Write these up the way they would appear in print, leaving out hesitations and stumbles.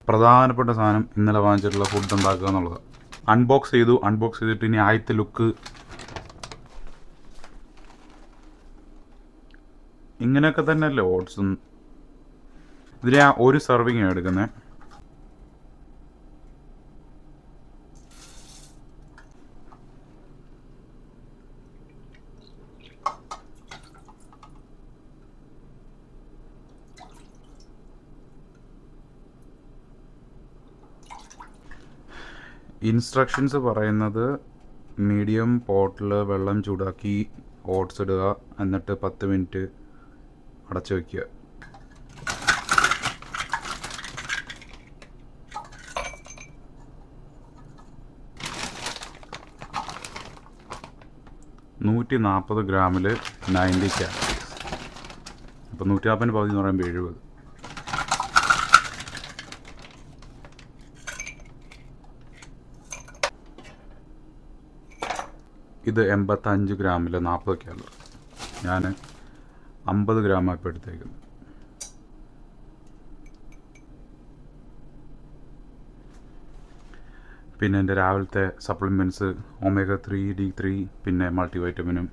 പ്രധാനപ്പെട്ട സാധനം ഇന്നലെ വാങ്ങിച്ചിട്ടുള്ള ഫുഡ് ഉണ്ടാക്കുക എന്നുള്ളത്. അൺബോക്സ് ചെയ്തിട്ട് ഇനി ആദ്യത്തെ ലുക്ക് ഇങ്ങനെയൊക്കെ തന്നെയല്ലേ ഓട്സും. ഇതിൽ ഞാൻ ഒരു സെർവിങ് എടുക്കുന്നത്. ഇൻസ്ട്രക്ഷൻസ് പറയുന്നത് മീഡിയം പോട്ടിൽ വെള്ളം ചൂടാക്കി ഓട്സ് ഇടുക, എന്നിട്ട് 10 മിനിറ്റ് അടച്ചു വയ്ക്കുക. $140 ഗ്രാമിൽ 90 കാലറീസ്. അപ്പോൾ 140 പകുതി എന്ന് പറയുമ്പോൾ 70. ഇത് 85 ഗ്രാമിൽ 40 കാലറി. ഞാൻ 50 ഗ്രാമാണ് ഇപ്പോൾ എടുത്തേക്കുന്നത്. പിന്നെ എൻ്റെ രാവിലത്തെ സപ്ലിമെൻറ്റ്സ് omega-3, D3, പിന്നെ മൾട്ടിവൈറ്റമിനും.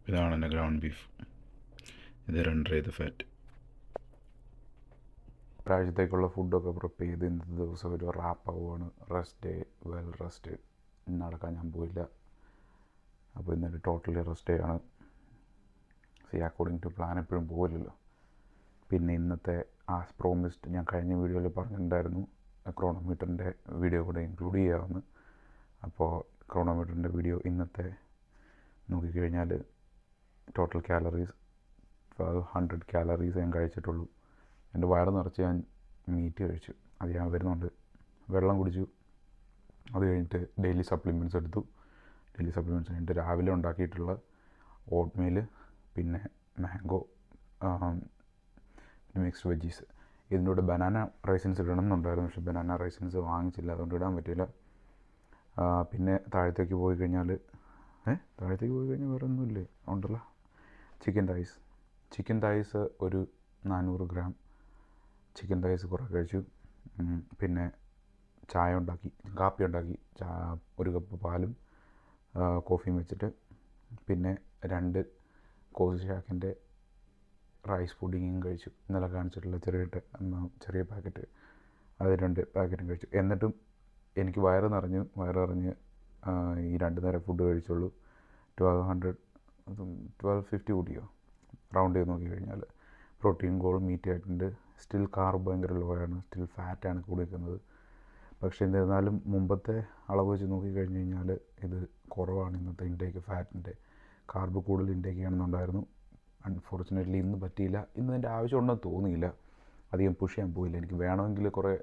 ഇതാണ് എൻ്റെ ഗ്രൗണ്ട് ബീഫ്. ഇത് 2 ഫാറ്റ്. ഒരാഴ്ചത്തേക്കുള്ള ഫുഡൊക്കെ പ്രിപ്പയർ ചെയ്ത് ഇന്നത്തെ ദിവസം ഒരു റാപ്പാവുകയാണ്. Rest day, well rest. നടക്കാൻ ഞാൻ പോയില്ല. അപ്പോൾ ഇന്നലെ ടോട്ടലി റെസ്റ്റ് ഡേ ആണ്. അക്കോർഡിംഗ് ടു പ്ലാൻ എപ്പോഴും പോകില്ലല്ലോ. പിന്നെ ഇന്നത്തെ ആസ് പ്രോമിസ്ഡ് ഞാൻ കഴിഞ്ഞ വീഡിയോയിൽ പറഞ്ഞിട്ടുണ്ടായിരുന്നു ക്രോണോമീറ്ററിൻ്റെ വീഡിയോ കൂടെ ഇൻക്ലൂഡ് ചെയ്യാമെന്ന്. അപ്പോൾ ക്രോണോമീറ്ററിൻ്റെ വീഡിയോ ഇന്നത്തെ നോക്കിക്കഴിഞ്ഞാൽ ടോട്ടൽ കാലറീസ് 1200 കാലറീസ് ഞാൻ കഴിച്ചിട്ടുള്ളൂ. എൻ്റെ വയറ് നിറച്ച് ഞാൻ മീറ്റ് കഴിച്ചു. അത് ഞാൻ വരുന്നുണ്ട്. വെള്ളം കുടിച്ചു. അത് കഴിഞ്ഞിട്ട് ഡെയിലി സപ്ലിമെൻറ്റ്സ് എടുത്തു. ഡെയിലി സപ്ലിമെൻറ്റ്സ് കഴിഞ്ഞിട്ട് രാവിലെ ഉണ്ടാക്കിയിട്ടുള്ള ഓട്ട്മീൽ, പിന്നെ മാംഗോ, പിന്നെ മിക്സ്ഡ് വെജീസ്. ഇതിൻ്റെ കൂടെ ബനാന റൈസിൻസ് ഇടണമെന്നുണ്ടായിരുന്നു, പക്ഷേ ബനാന റൈസിൻസ് വാങ്ങിച്ചില്ല, അതുകൊണ്ട് ഇടാൻ പറ്റില്ല. പിന്നെ താഴത്തേക്ക് പോയി കഴിഞ്ഞാൽ വേറെ ഒന്നുമില്ലേ? ഉണ്ടല്ലോ, ചിക്കൻ റൈസ് ഒരു 400 ഗ്രാം ചിക്കൻ റൈസ് കുറേ കഴിച്ചു. പിന്നെ കാപ്പി ഉണ്ടാക്കി 1 കപ്പ് പാലും കോഫിയും വെച്ചിട്ട്, പിന്നെ 2 കോസി ഷാക്കിൻ്റെ റൈസ് പുഡിങ്ങും കഴിച്ചു. ഇന്നലെ കാണിച്ചിട്ടുള്ള ചെറിയ പാക്കറ്റ്, അത് 2 പാക്കറ്റും കഴിച്ചു. എന്നിട്ടും എനിക്ക് വയറിഞ്ഞ് ഈ 2 നേരം ഫുഡ് കഴിച്ചുള്ളൂ. 1250 കൂടിയോ റൗണ്ട് ചെയ്ത് നോക്കി കഴിഞ്ഞാൽ. പ്രോട്ടീൻ ഗോൾ മീറ്റ് ആയിട്ടുണ്ട്. സ്റ്റിൽ കാർബ് ഭയങ്കര ലോ ആണ്, സ്റ്റിൽ ഫാറ്റാണ് കൂടി നിൽക്കുന്നത്. പക്ഷേ എന്നിരുന്നാലും മുമ്പത്തെ അളവ് വെച്ച് നോക്കിക്കഴിഞ്ഞ് കഴിഞ്ഞാൽ ഇത് കുറവാണ്. ഇന്നത്തെ ഇൻടേക്ക് ഫാറ്റിൻ്റെ. കാർബ് കൂടുതൽ ഇൻടേക്ക് ചെയ്യണമെന്നുണ്ടായിരുന്നു. അൺഫോർച്ചുനേറ്റ്ലി ഇന്ന് പറ്റിയില്ല. ഇന്ന് എൻ്റെ ആവശ്യമുണ്ടെന്ന് തോന്നിയില്ല. അധികം പുഷ് ചെയ്യാൻ പോയില്ല. എനിക്ക് വേണമെങ്കിൽ കുറേ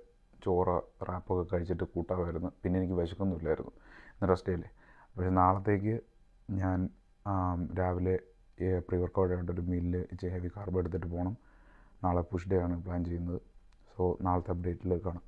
റാപ്പൊക്കെ കഴിച്ചിട്ട് കൂട്ടാമായിരുന്നു. പിന്നെ എനിക്ക് വിശക്കൊന്നുമില്ലായിരുന്നു. ഇന്ന് റെസ്റ്റ് ഡേയില്ലേ. പക്ഷേ നാളത്തേക്ക് ഞാൻ രാവിലെ പ്രീ വർക്കൗട്ട് ആയിട്ട് ഒരു മീലിൽ ഹെവി കാർബ് എടുത്തിട്ട് പോകണം. നാളെ പുഷ് ഡേ ആണ് പ്ലാൻ ചെയ്യുന്നത്. സോ നാളത്തെ അപ്ഡേറ്റിൽ കാണാം.